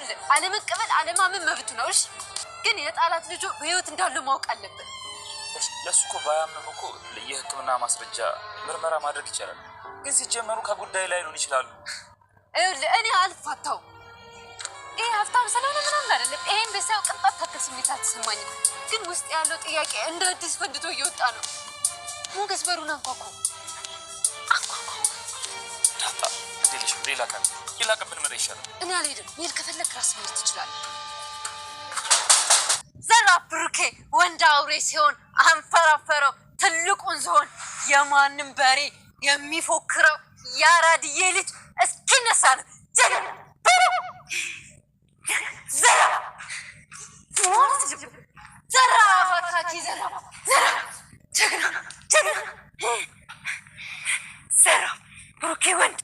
ይኸውልህ አለመቀበል አለማመን መብቱ ነው። እሺ ግን የጣላት ልጁ በህይወት እንዳለው ማወቅ አለብን። ለሱ እኮ ባያምንም እኮ የህክምና ማስረጃ ምርመራ ማድረግ ይቻላል። ግን ሲጀመሩ ከጉዳይ ላይ ሊሆን ይችላሉ። ይኸውልህ እኔ አልፋታው። ይሄ ሀብታም ስለሆነ ምናምን አይደለም። ይሄን በሳው ቅንጣት ታክል ስሜት አልተሰማኝም። ግን ውስጥ ያለው ጥያቄ እንደ አዲስ ፈንድቶ እየወጣ ነው። ሞገስ በሩን አንኳኳ። ዳጣ ግዴለሽ ሌላ ቀን ብንመጣ ይሻላል። እኔ አልሄድም። መሄድ ከፈለክ ራስ መሄድ ትችላለህ። ዘራፍ ብሩኬ ወንድ አውሬ ሲሆን አንፈራፈረው ትልቁን ዝሆን የማንም በሬ የሚፎክረው ያራድዬ ልጅ እስኪነሳ ነው። ዘራፍ አካኪ ዘራፍ ጀግና ዘራፍ ብሩኬ ወንድ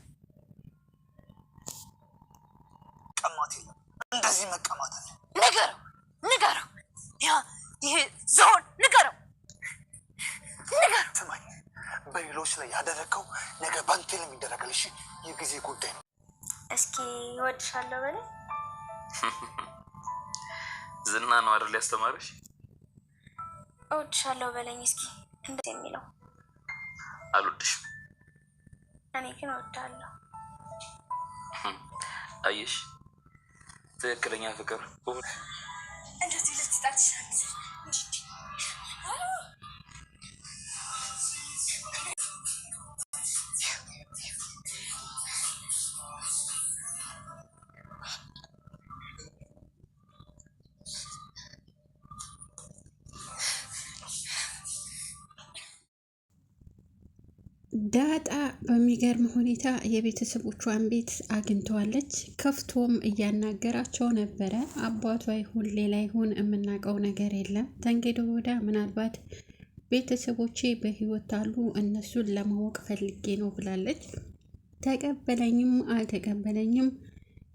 ቀማት የለም እንደዚህ መቀማት አለ። ንገረው ይሄ ዝሆን ንገረው። ስማኝ በሌሎች ላይ ያደረከው ነገ ባንቴ ነው የሚደረገው። እሺ የጊዜ ጉዳይ ነው። እስኪ እወድሻለሁ በለኝ። ዝና ነው አይደል ያስተማረሽ? እወድሻለሁ በለኝ እስኪ እንደዚህ የሚለው። አልወድሽም። እኔ ግን እወዳለሁ። አየሽ ትክክለኛ ፍቅር እንደዚህ ልትጣል ትችላለች። ዳጣ በሚገርም ሁኔታ የቤተሰቦቿን ቤት አግኝተዋለች። ከፍቶም እያናገራቸው ነበረ። አባቷ ይሁን ሌላ ይሁን የምናውቀው ነገር የለም። ተንገዶ ወዳ ምናልባት ቤተሰቦቼ በህይወት አሉ እነሱን ለማወቅ ፈልጌ ነው ብላለች። ተቀበለኝም አልተቀበለኝም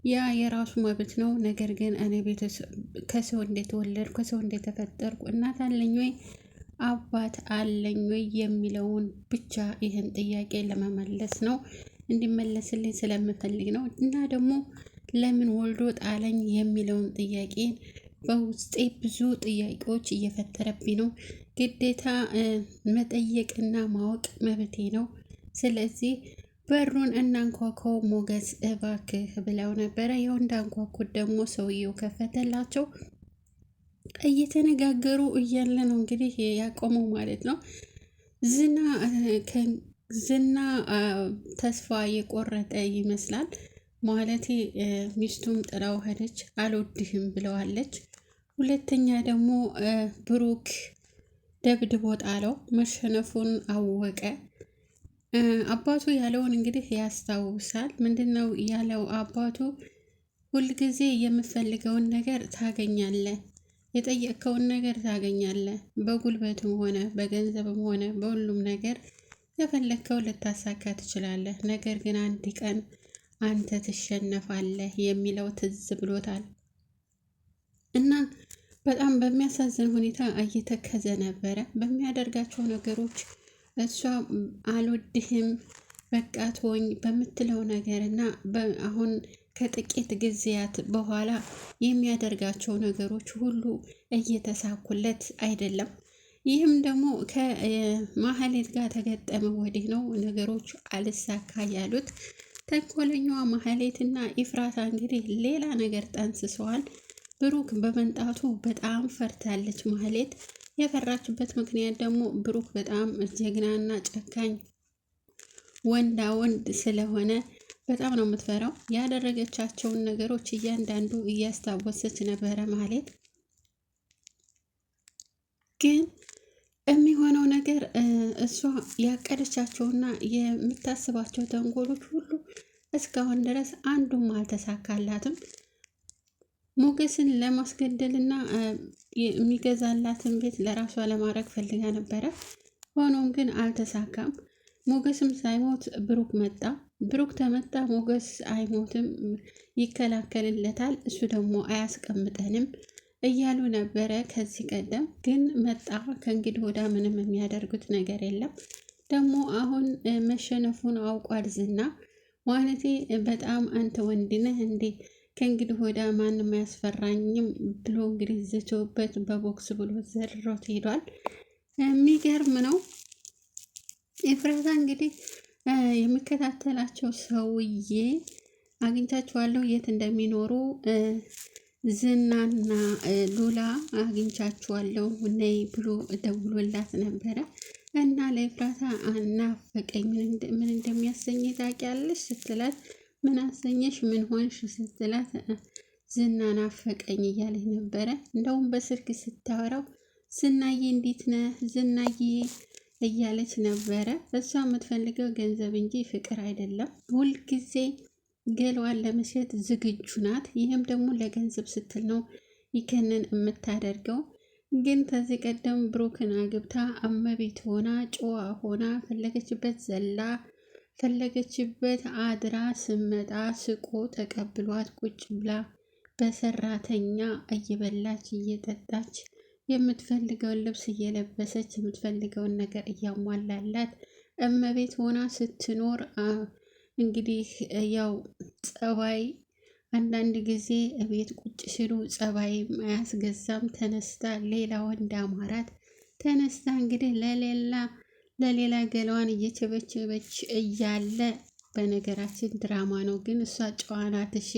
ያ የራሱ መብት ነው። ነገር ግን እኔ ቤተሰብ ከሰው እንደተወለድኩ ከሰው እንደተፈጠርኩ እናት አለኝ ወይ አባት አለኝ ወይ የሚለውን ብቻ ይህን ጥያቄ ለመመለስ ነው እንዲመለስልኝ ስለምፈልግ ነው። እና ደግሞ ለምን ወልዶ ጣለኝ የሚለውን ጥያቄ በውስጤ ብዙ ጥያቄዎች እየፈጠረብኝ ነው። ግዴታ መጠየቅና ማወቅ መብቴ ነው። ስለዚህ በሩን እናንኳኳው ሞገስ እባክህ ብለው ነበረ። ያው እንዳንኳኩት ደግሞ ሰውየው ከፈተላቸው። እየተነጋገሩ እያለ ነው እንግዲህ ያቆመው ማለት ነው። ዝና ተስፋ የቆረጠ ይመስላል። ማለቴ ሚስቱም ጥላው ሄደች፣ አልወድህም ብለዋለች። ሁለተኛ ደግሞ ብሩክ ደብድቦ ጣለው፣ መሸነፉን አወቀ። አባቱ ያለውን እንግዲህ ያስታውሳል። ምንድነው ያለው አባቱ? ሁልጊዜ የምፈልገውን ነገር ታገኛለህ፣ የጠየቅከውን ነገር ታገኛለህ። በጉልበትም ሆነ በገንዘብም ሆነ በሁሉም ነገር የፈለግከው ልታሳካ ትችላለህ። ነገር ግን አንድ ቀን አንተ ትሸነፋለህ የሚለው ትዝ ብሎታል እና በጣም በሚያሳዝን ሁኔታ እየተከዘ ነበረ በሚያደርጋቸው ነገሮች። እሷ አልወድህም በቃ ተወኝ በምትለው ነገር እና አሁን ከጥቂት ጊዜያት በኋላ የሚያደርጋቸው ነገሮች ሁሉ እየተሳኩለት አይደለም። ይህም ደግሞ ከማህሌት ጋር ተገጠመ ወዲህ ነው ነገሮች አልሳካ ያሉት። ተንኮለኛዋ ማህሌትና ኢፍራታ እንግዲህ ሌላ ነገር ጠንስሰዋል። ብሩክ በመንጣቱ በጣም ፈርታለች። ማህሌት የፈራችበት ምክንያት ደግሞ ብሩክ በጣም ጀግናና ጨካኝ ወንዳ ወንድ ስለሆነ በጣም ነው የምትፈራው። ያደረገቻቸውን ነገሮች እያንዳንዱ እያስታወሰች ነበረ። ማህሌት ግን የሚሆነው ነገር እሷ ያቀደቻቸውና የምታስባቸው ተንኮሎች ሁሉ እስካሁን ድረስ አንዱም አልተሳካላትም። ሞገስን ለማስገደልና የሚገዛላትን ቤት ለራሷ ለማድረግ ፈልጋ ነበረ። ሆኖም ግን አልተሳካም። ሞገስም ሳይሞት ብሩክ መጣ። ብሩክ ተመጣ ሞገስ አይሞትም፣ ይከላከልለታል፣ እሱ ደግሞ አያስቀምጠንም እያሉ ነበረ ከዚህ ቀደም። ግን መጣ። ከእንግዲህ ወዳ ምንም የሚያደርጉት ነገር የለም። ደግሞ አሁን መሸነፉን አውቋል ዝና። ማለቴ በጣም አንተ ወንድ ነህ እንዴ? ከእንግዲህ ወዲያ ማንም አያስፈራኝም ብሎ እንግዲህ ዝቶበት በቦክስ ብሎ ዘርሮት ሄዷል። የሚገርም ነው። ኤፍራታ እንግዲህ የሚከታተላቸው ሰውዬ አግኝቻቸዋለሁ፣ የት እንደሚኖሩ ዝናና ሉላ አግኝቻቸዋለሁ ነይ ብሎ ደውሎላት ነበረ እና ለኤፍራታ ናፈቀኝ፣ ምን እንደሚያሰኝ ታውቂያለሽ ስትላት፣ ምን አሰኘሽ ምን ሆንሽ ስትላት፣ ዝና ናፈቀኝ እያለች ነበረ። እንደውም በስልክ ስታወራው ዝናዬ እንዴት ነህ ዝናዬ እያለች ነበረ። እሷ የምትፈልገው ገንዘብ እንጂ ፍቅር አይደለም። ሁልጊዜ ገለዋን ለመሸጥ ዝግጁ ናት። ይህም ደግሞ ለገንዘብ ስትል ነው ይከንን የምታደርገው። ግን ከዚህ ቀደም ብሩክን አግብታ እመቤት ሆና ጨዋ ሆና ፈለገችበት ዘላ ፈለገችበት አድራ ስመጣ ስቆ ተቀብሏት ቁጭ ብላ በሰራተኛ እየበላች እየጠጣች የምትፈልገውን ልብስ እየለበሰች የምትፈልገውን ነገር እያሟላላት እመቤት ሆና ስትኖር እንግዲህ ያው ጸባይ አንዳንድ ጊዜ እቤት ቁጭ ሲሉ ጸባይ አያስገዛም። ተነስታ ሌላ ወንድ አማራት ተነስታ እንግዲህ ለሌላ ገላዋን እየቸበቸበች እያለ በነገራችን ድራማ ነው፣ ግን እሷ ጨዋ ናት። እሺ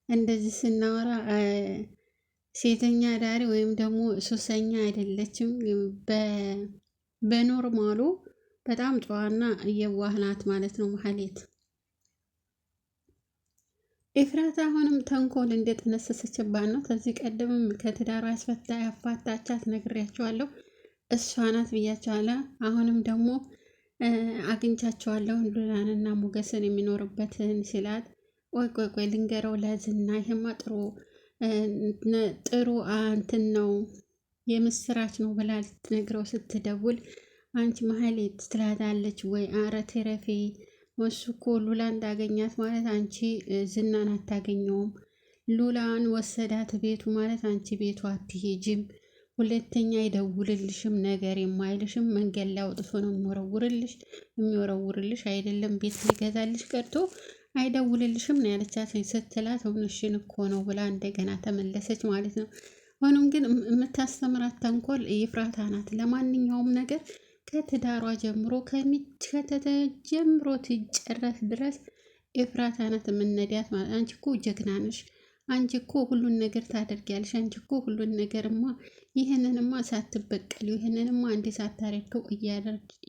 እንደዚህ ስናወራ ሴተኛ ዳሪ ወይም ደግሞ ሱሰኛ አይደለችም። በኖርማሉ በጣም ጨዋና የዋህ ናት ማለት ነው ማህሌት። ኤፍራታ አሁንም ተንኮል እንደጠነሰሰችባት ነው። ከዚህ ቀደምም ከትዳሯ ያፋታቻት ነግሬያቸዋለሁ፣ እሷ ናት ብያቸዋለሁ። አሁንም ደግሞ አግኝቻቸዋለሁ ሉላንና ሞገስን የሚኖርበትን ሲላት፣ ቆይ ልንገረው ለዝና፣ ይሄማ ጥሩ እንትን ነው የምስራች ነው ብላ ልትነግረው ስትደውል፣ አንቺ ማህሌት ትላታለች ወይ አረ ተረፌ፣ እሱ እኮ ሉላ እንዳገኛት ማለት አንቺ ዝናን አታገኘውም። ሉላን ወሰዳት ቤቱ ማለት አንቺ ቤቱ አትሄጂም። ሁለተኛ አይደውልልሽም፣ ነገር የማይልሽም፣ መንገድ ላይ አውጥቶ ነው የሚወረውርልሽ አይደለም ቤት ሊገዛልሽ ቀርቶ አይደውልልሽም ነው ያለቻት ስትላት፣ እውነትሽን እኮ ነው ብላ እንደገና ተመለሰች ማለት ነው። ሆኖም ግን የምታስተምራት ተንኮል ኤፍራታ ናት። ለማንኛውም ነገር ከትዳሯ ጀምሮ ከተጀምሮ ትጨረስ ድረስ ኤፍራታ ናት የምንነዳት ማለት። አንቺ እኮ ጀግና ነሽ፣ አንቺ እኮ ሁሉን ነገር ታደርጊያለሽ፣ አንቺ እኮ ሁሉን ነገርማ ይህንንማ ሳትበቀሉ ይህንንማ እንዴ ሳታረገው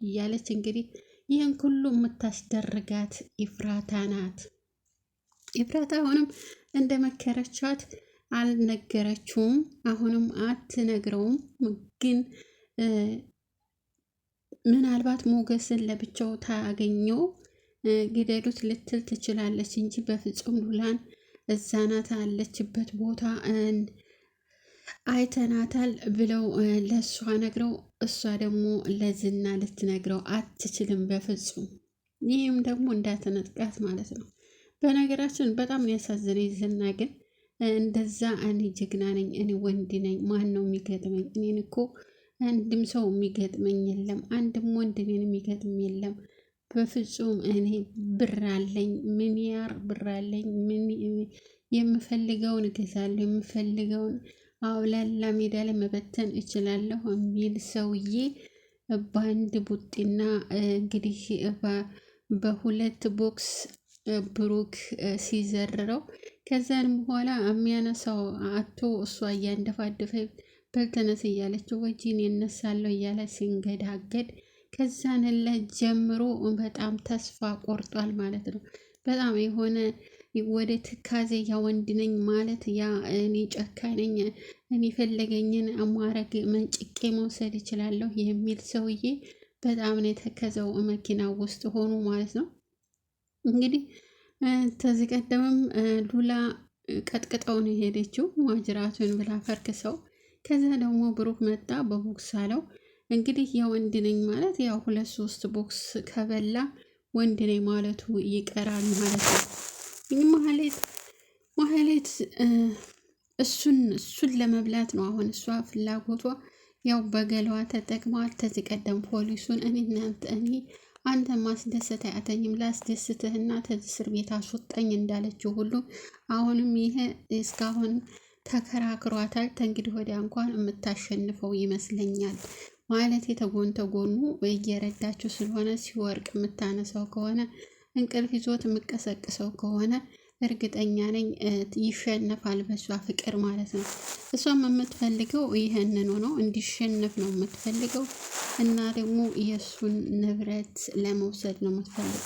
እያለች እንግዲህ ይህን ሁሉ የምታስደርጋት ኤፍራታ ናት። ኤፍራታ አሁንም እንደ መከረቻት አልነገረችውም፣ አሁንም አትነግረውም። ግን ምናልባት ሞገስን ለብቻው ታገኘው ግደሉት ልትል ትችላለች እንጂ በፍጹም ሉላን እዛ ናት አለችበት ቦታ አይተናታል ብለው ለእሷ ነግረው እሷ ደግሞ ለዝና ልትነግረው አትችልም በፍጹም። ይህም ደግሞ እንዳትነጥቃት ማለት ነው። በነገራችን በጣም ያሳዝነኝ ዝና ግን እንደዛ እኔ ጀግና ነኝ፣ እኔ ወንድ ነኝ፣ ማን ነው የሚገጥመኝ? እኔን እኮ አንድም ሰው የሚገጥመኝ የለም፣ አንድም ወንድ እኔን የሚገጥም የለም በፍጹም። እኔ ብር አለኝ፣ ሚሊያር ብር አለኝ፣ የምፈልገውን እገዛለሁ፣ የምፈልገውን አውላላ ሜዳ ላይ መበተን እችላለሁ የሚል ሰውዬ በአንድ ቡጢና እንግዲህ በሁለት ቦክስ ብሩክ ሲዘርረው ከዛን በኋላ የሚያነሳው አቶ እሷ እያንደፋደፈ በልተነስ እያለችው ወጂን ይነሳለሁ እያለ ሲንገዳገድ ከዛን ጀምሮ በጣም ተስፋ ቆርጧል ማለት ነው። በጣም የሆነ ወደ ትካዜ ያ ወንድ ነኝ ማለት ያ እኔ ጨካኝ ነኝ እኔ ፈለገኝን ማረግ መንጭቄ መውሰድ እችላለሁ የሚል ሰውዬ በጣም ነው የተከዘው። መኪና ውስጥ ሆኑ ማለት ነው። እንግዲህ ከዚህ ቀደምም ሉላ ቀጥቅጠው ነው የሄደችው ማጅራቱን ብላ ፈርክሰው። ከዛ ደግሞ ብሩክ መጣ በቦክስ አለው። እንግዲህ የወንድ ነኝ ማለት ያው 2-3 ቦክስ ከበላ ወንድ ነኝ ማለቱ ይቀራል ማለት ነው። ማህሌት እሱን ለመብላት ነው አሁን እሷ ፍላጎቷ። ያው በገለዋ ተጠቅመዋል። ከዚህ ቀደም ፖሊሱን እኔ አንተ ማስደሰት አያተኝም ላስደስትህና ተዚህ እስር ቤት አስወጣኝ እንዳለችው ሁሉ አሁንም ይሄ እስካሁን ተከራክሯታል። ተንግዲህ ወዲያ እንኳን የምታሸንፈው ይመስለኛል። ማለት የተጎን ተጎኑ እየረዳችው ስለሆነ ሲወርቅ የምታነሳው ከሆነ እንቅልፍ ይዞት የምቀሰቅሰው ከሆነ እርግጠኛ ነኝ ይሸነፋል በሷ ፍቅር ማለት ነው። እሷም የምትፈልገው ይህንኑ ነው፣ እንዲሸነፍ ነው የምትፈልገው እና ደግሞ የእሱን ንብረት ለመውሰድ ነው የምትፈልገው።